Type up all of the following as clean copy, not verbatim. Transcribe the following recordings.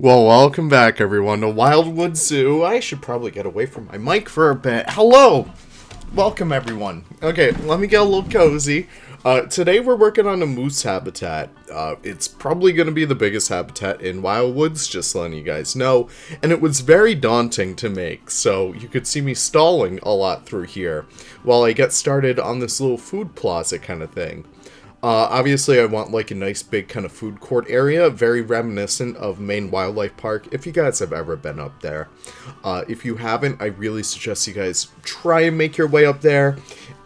Well, welcome back, everyone, to Wildwood Zoo. I should probably get away from my mic for a bit. Hello! Welcome, everyone. Okay, let me get a little cozy. Today we're working on a moose habitat. It's probably going to be the biggest habitat in Wildwoods, just letting you guys know. And it was very daunting to make, so you could see me stalling a lot through here while I get started on this little food plaza kind of thing. Obviously I want like a nice big kind of food court area, very reminiscent of Maine Wildlife Park, if you guys have ever been up there. If you haven't, I really suggest you guys try and make your way up there.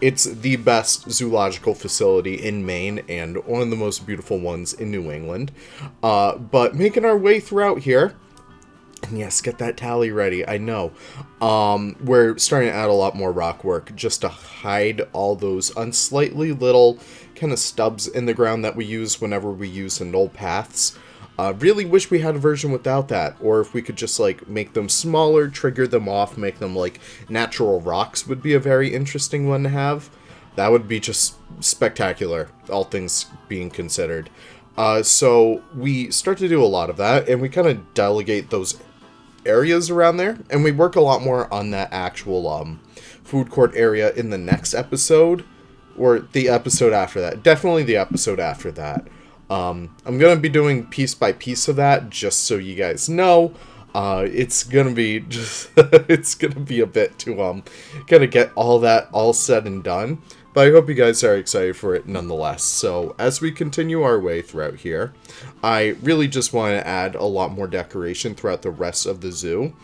It's the best zoological facility in Maine, and one of the most beautiful ones in New England. But making our way throughout here, and yes, get that tally ready, I know. We're starting to add a lot more rock work just to hide all those unsightly little kind of stubs in the ground that we use whenever we use the null paths. Really wish we had a version without that, or if we could just like make them smaller, trigger them off, make them like natural rocks would be a very interesting one to have. That would be just spectacular, all things being considered. So we start to do a lot of that, and we kind of delegate those areas around there, and we work a lot more on that actual food court area in the next episode, or the episode after that. Definitely the episode after that. I'm gonna be doing piece by piece of that, just so you guys know. It's gonna be just it's gonna be a bit to kind of get all that all said and done. But I hope you guys are excited for it nonetheless. So, as we continue our way throughout here, I really just want to add a lot more decoration throughout the rest of the zoo.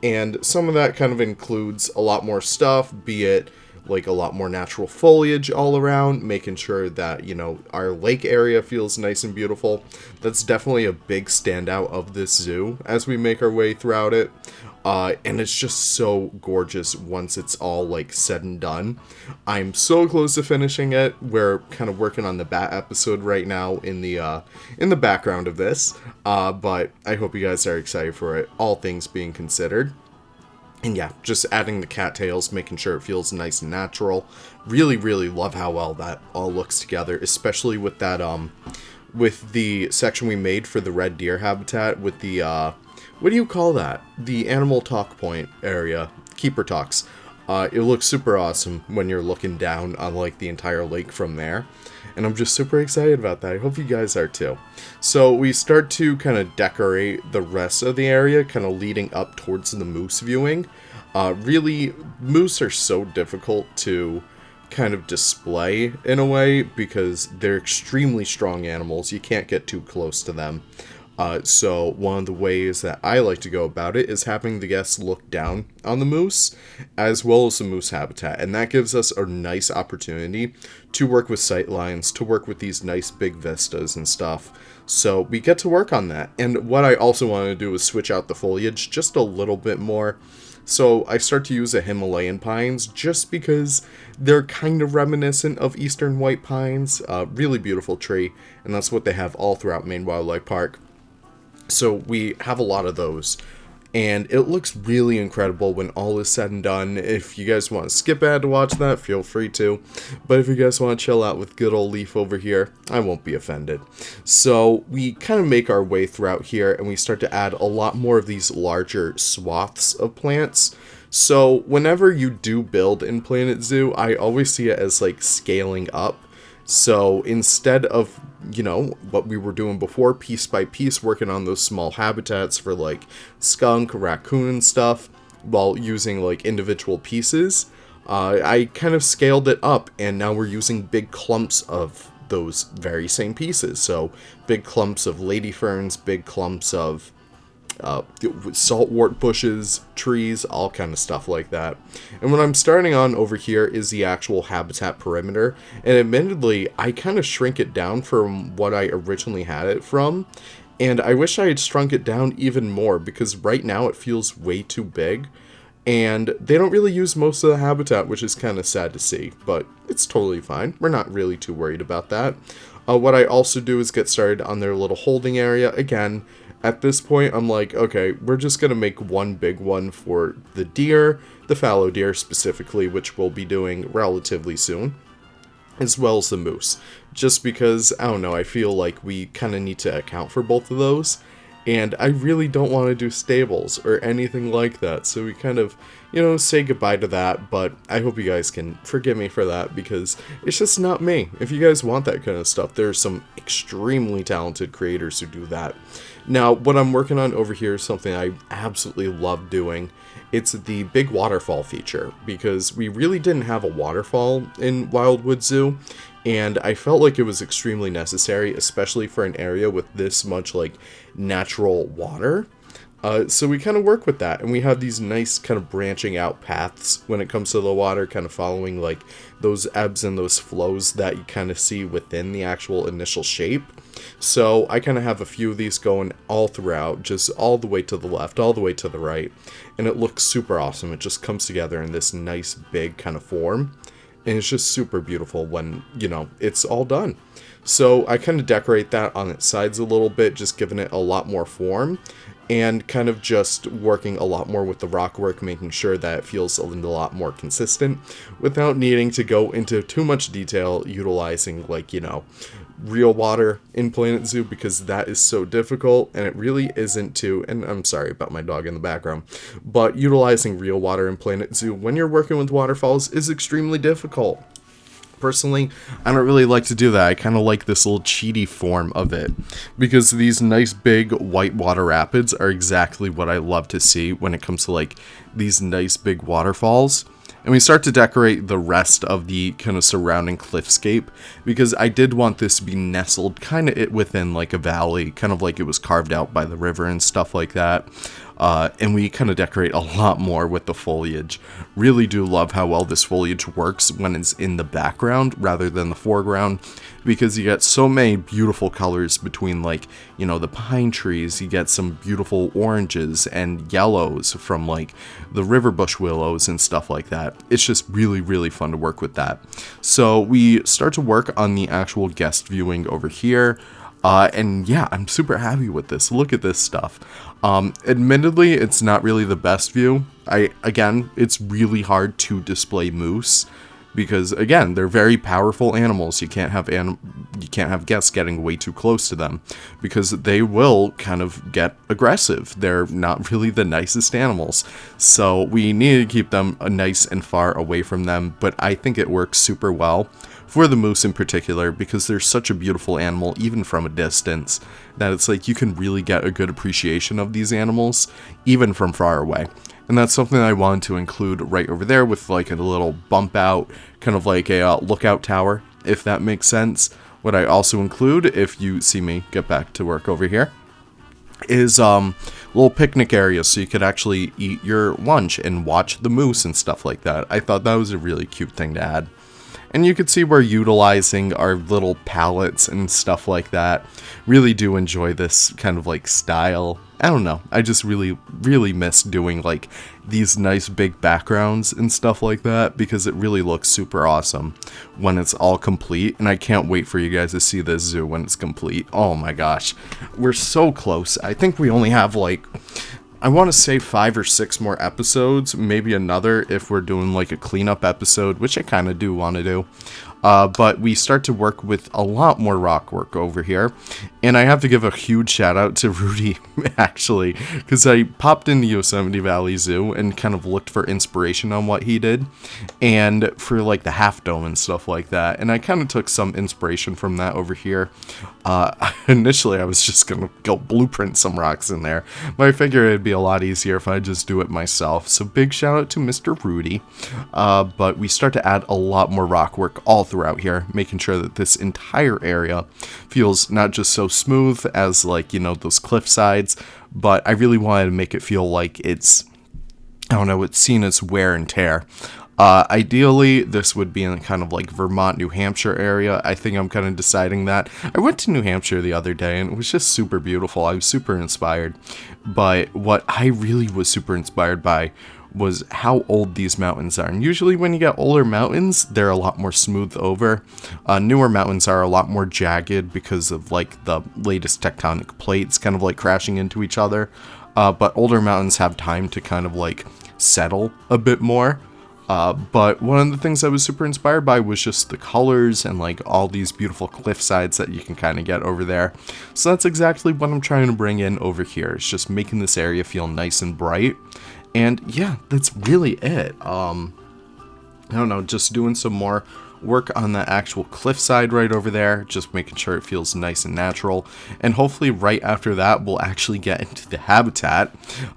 And some of that kind of includes a lot more stuff, be it like a lot more natural foliage all around, making sure that, you know, our lake area feels nice and beautiful. That's definitely a big standout of this zoo as we make our way throughout it. And it's just so gorgeous once it's all like said and done. I'm so close to finishing it. We're kind of working on the bat episode right now in the background of this. But I hope you guys are excited for it, all things being considered. And yeah, just adding the cattails, making sure it feels nice and natural. Really, really love how well that all looks together, especially with that, with the section we made for the red deer habitat with the, what do you call that? The animal talk point area, keeper talks. It looks super awesome when you're looking down on like the entire lake from there. And I'm just super excited about that. I hope you guys are too. So we start to kind of decorate the rest of the area, kind of leading up towards the moose viewing. Really, moose are so difficult to kind of display in a way because they're extremely strong animals. You can't get too close to them. So one of the ways that I like to go about it is having the guests look down on the moose as well as the moose habitat. And that gives us a nice opportunity to work with sight lines, to work with these nice big vistas and stuff. So we get to work on that. And what I also want to do is switch out the foliage just a little bit more. So I start to use the Himalayan pines just because they're kind of reminiscent of eastern white pines. Really beautiful tree. And that's what they have all throughout Maine Wildlife Park. So we have a lot of those, and it looks really incredible when all is said and done. If you guys want to skip ahead to watch that, feel free to. But if you guys want to chill out with good old Leaf over here, I won't be offended. So we kind of make our way throughout here, and we start to add a lot more of these larger swaths of plants. So whenever you do build in Planet Zoo, I always see it as like scaling up. So instead of, you know, what we were doing before, piece by piece, working on those small habitats for like skunk, raccoon and stuff, while using like individual pieces, I kind of scaled it up, and now we're using big clumps of those very same pieces. So big clumps of lady ferns, big clumps of saltwort bushes, trees, all kind of stuff like that. And what I'm starting on over here is the actual habitat perimeter, and admittedly I kind of shrink it down from what I originally had it from, and I wish I had shrunk it down even more because right now it feels way too big, and they don't really use most of the habitat, which is kind of sad to see, but it's totally fine. We're not really too worried about that. What I also do is get started on their little holding area. Again, at this point, I'm like, okay, we're just going to make one big one for the deer, the fallow deer specifically, which we'll be doing relatively soon, as well as the moose. Just because, I don't know, I feel like we kind of need to account for both of those. And I really don't want to do stables or anything like that. So we kind of, say goodbye to that. But I hope you guys can forgive me for that because it's just not me. If you guys want that kind of stuff, there's some extremely talented creators who do that. Now, what I'm working on over here is something I absolutely love doing. It's the big waterfall feature, because we really didn't have a waterfall in Wildwood Zoo, and I felt like it was extremely necessary, especially for an area with this much, like, natural water. So we kind of work with that, and we have these nice kind of branching out paths when it comes to the water, kind of following like those ebbs and those flows that you kind of see within the actual initial shape. So I kind of have a few of these going all throughout, just all the way to the left, all the way to the right, and it looks super awesome. It just comes together in this nice big kind of form, and it's just super beautiful when, it's all done. So I kind of decorate that on its sides a little bit, just giving it a lot more form, and kind of just working a lot more with the rock work, making sure that it feels a lot more consistent without needing to go into too much detail, utilizing like, real water in Planet Zoo, because that is so difficult, and it really isn't too, and I'm sorry about my dog in the background, but utilizing real water in Planet Zoo when you're working with waterfalls is extremely difficult. Personally, I don't really like to do that. I kind of like this little cheaty form of it, because these nice big white water rapids are exactly what I love to see when it comes to like these nice big waterfalls. And we start to decorate the rest of the kind of surrounding cliffscape, because I did want this to be nestled kind of within like a valley, kind of like it was carved out by the river and stuff like that. And we kind of decorate a lot more with the foliage. Really do love how well this foliage works when it's in the background rather than the foreground, because you get so many beautiful colors between like, the pine trees. You get some beautiful oranges and yellows from like the river bush willows and stuff like that. It's just really, really fun to work with that. So we start to work on the actual guest viewing over here. And yeah, I'm super happy with this. Look at this stuff. Admittedly, it's not really the best view. Again, it's really hard to display moose, because again, they're very powerful animals. You can't have guests getting way too close to them, because they will kind of get aggressive. They're not really the nicest animals, so we need to keep them nice and far away from them. But I think it works super well for the moose in particular, because they're such a beautiful animal even from a distance, that it's like you can really get a good appreciation of these animals even from far away. And that's something I wanted to include right over there, with like a little bump out, kind of like a lookout tower, if that makes sense. What I also include, if you see me get back to work over here, is little picnic areas, so you could actually eat your lunch and watch the moose and stuff like that. I thought that was a really cute thing to add. And you can see we're utilizing our little palettes and stuff like that. Really do enjoy this kind of like style. I don't know, I just really, really miss doing like these nice big backgrounds and stuff like that, because it really looks super awesome when it's all complete. And I can't wait for you guys to see this zoo when it's complete. Oh my gosh, we're so close. I think we only have like, I want to say 5 or 6 more episodes, maybe another if we're doing like a cleanup episode, which I kind of do want to do. But we start to work with a lot more rock work over here. And I have to give a huge shout out to Rudy, actually, because I popped into Yosemite Valley Zoo and kind of looked for inspiration on what he did, and for like the half dome and stuff like that. And I kind of took some inspiration from that over here. Initially, I was just going to go blueprint some rocks in there, but I figured it'd be a lot easier if I just do it myself. So big shout out to Mr. Rudy. But we start to add a lot more rock work all throughout here, making sure that this entire area feels not just so smooth as like, those cliff sides, but I really wanted to make it feel like it's, I don't know, it's seen as wear and tear. Ideally, this would be in kind of like Vermont, New Hampshire area. I think I'm kind of deciding that. I went to New Hampshire the other day, and it was just super beautiful. I was super inspired. But what I really was super inspired by was how old these mountains are. And usually when you get older mountains, they're a lot more smooth over. Newer mountains are a lot more jagged because of like the latest tectonic plates kind of like crashing into each other. But older mountains have time to kind of like settle a bit more. But one of the things I was super inspired by was just the colors and like all these beautiful cliff sides that you can kind of get over there. So that's exactly what I'm trying to bring in over here. It's just making this area feel nice and bright. And yeah, that's really it. I don't know, just doing some more work on the actual cliffside right over there, just making sure it feels nice and natural, and hopefully right after that we'll actually get into the habitat.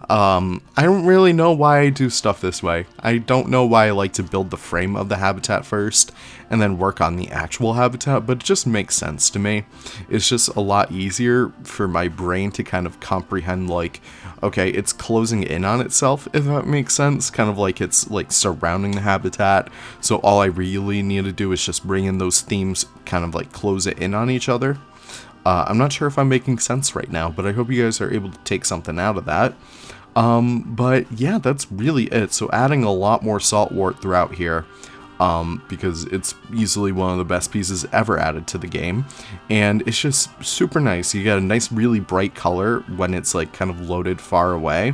I don't really know why I do stuff this way. I don't know why I like to build the frame of the habitat first and then work on the actual habitat, but it just makes sense to me. It's just a lot easier for my brain to kind of comprehend, like, okay, it's closing in on itself, if that makes sense, kind of like it's like surrounding the habitat, so all I really need to do is just bring in those themes, kind of like close it in on each other. I'm not sure if I'm making sense right now, but I hope you guys are able to take something out of that. But yeah, that's really it. So adding a lot more saltwort throughout here, because it's easily one of the best pieces ever added to the game, and it's just super nice. You get a nice really bright color when it's like kind of loaded far away,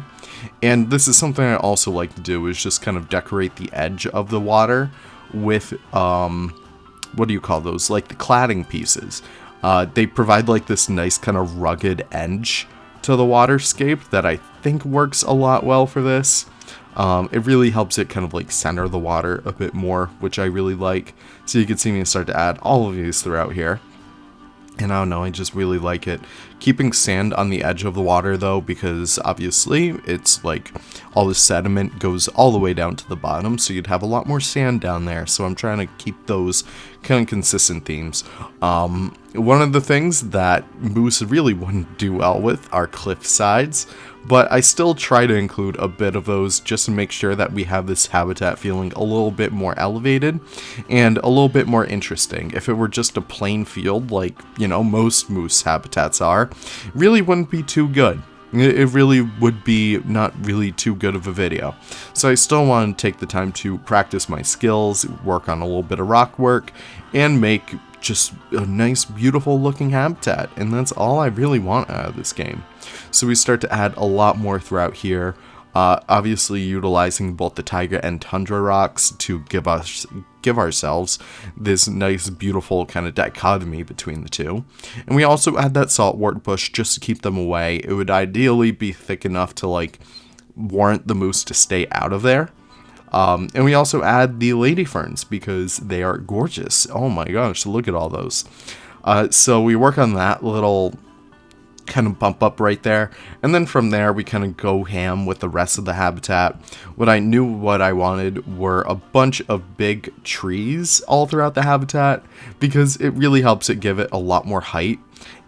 and this is something I also like to do, is just kind of decorate the edge of the water with what do you call those, like the cladding pieces. They provide like this nice kind of rugged edge to the waterscape that I think works a lot well for this. It really helps it kind of like center the water a bit more, which I really like. So you can see me start to add all of these throughout here. And I don't know, I just really like it. Keeping sand on the edge of the water though, because obviously it's like all the sediment goes all the way down to the bottom, so you'd have a lot more sand down there. So I'm trying to keep those kind of consistent themes. One of the things that moose really wouldn't do well with are cliff sides, but I still try to include a bit of those just to make sure that we have this habitat feeling a little bit more elevated and a little bit more interesting. If it were just a plain field like, you know, most moose habitats are, really wouldn't be too good. It really would be not really too good of a video. So I still want to take the time to practice my skills, work on a little bit of rock work, and make just a nice, beautiful looking habitat. And that's all I really want out of this game. So we start to add a lot more throughout here. Obviously utilizing both the taiga and tundra rocks to give ourselves this nice, beautiful kind of dichotomy between the two. And we also add that saltwort bush just to keep them away. It would ideally be thick enough to like warrant the moose to stay out of there. And we also add the lady ferns because they are gorgeous. Oh my gosh, look at all those. So we work on that little kind of bump up right there, and then from there we kind of go ham with the rest of the habitat. What I wanted were a bunch of big trees all throughout the habitat, because it really helps it give it a lot more height,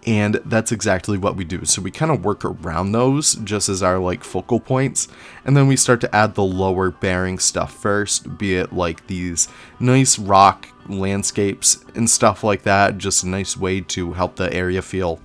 and that's exactly what we do. So we kind of work around those just as our like focal points, and then we start to add the lower bearing stuff first, be it like these nice rock landscapes and stuff like that. Just a nice way to help the area feel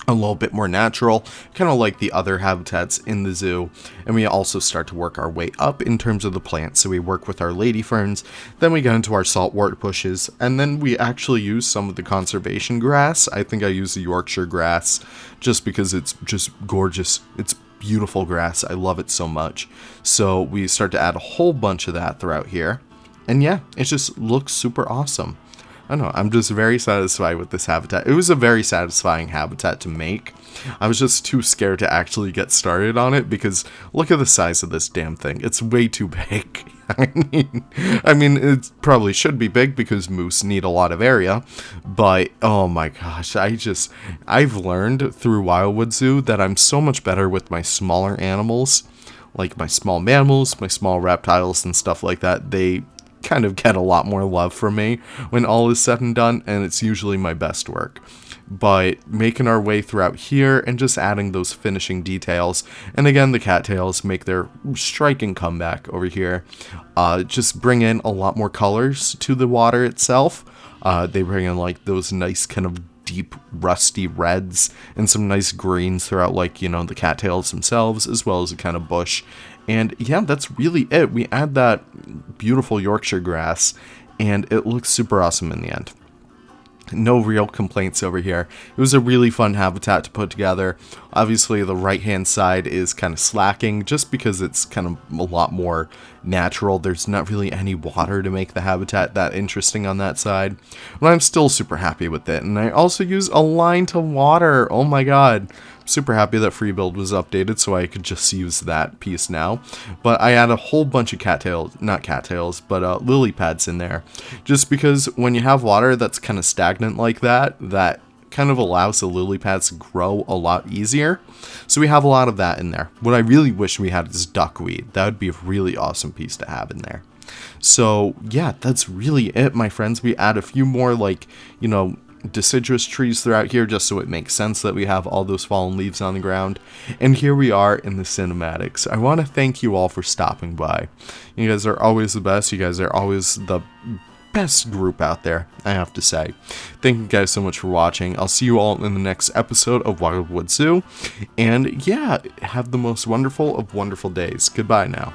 a little bit more natural, kind of like the other habitats in the zoo. And we also start to work our way up in terms of the plants. So we work with our lady ferns, then we get into our saltwort bushes, and then we actually use some of the conservation grass. I think I use the Yorkshire grass just because it's just gorgeous. It's beautiful grass. I love it so much. So we start to add a whole bunch of that throughout here. And yeah, it just looks super awesome. I don't know, I'm just very satisfied with this habitat. It was a very satisfying habitat to make. I was just too scared to actually get started on it because look at the size of this damn thing. It's way too big. I mean, it probably should be big because moose need a lot of area, but oh my gosh, I've learned through Wildwood Zoo that I'm so much better with my smaller animals, like my small mammals, my small reptiles and stuff like that. They kind of get a lot more love from me when all is said and done, and it's usually my best work. But making our way throughout here and just adding those finishing details, and again the cattails make their striking comeback over here. Just bring in a lot more colors to the water itself. They bring in like those nice kind of deep rusty reds and some nice greens throughout, like, you know, the cattails themselves, as well as a kind of bush. And yeah, that's really it. We add that beautiful Yorkshire grass, and it looks super awesome in the end. No real complaints over here. It was a really fun habitat to put together. Obviously, the right-hand side is kind of slacking just because it's kind of a lot more natural. There's not really any water to make the habitat that interesting on that side. But I'm still super happy with it. And I also use a line to water. Oh my god. Super happy that free build was updated so I could just use that piece now. But I add a whole bunch of lily pads in there, just because when you have water that's kind of stagnant like that, that kind of allows the lily pads to grow a lot easier. So we have a lot of that in there. What I really wish we had is duckweed. That would be a really awesome piece to have in there. So yeah, that's really it, my friends. We add a few more, like, you know, deciduous trees throughout here just so it makes sense that we have all those fallen leaves on the ground. And here we are in the cinematics. I want to thank you all for stopping by. You guys are always the best. You guys are always the best group out there, I have to say. Thank you guys so much for watching. I'll see you all in the next episode of Wildwood Zoo. And yeah, have the most wonderful of wonderful days. Goodbye now.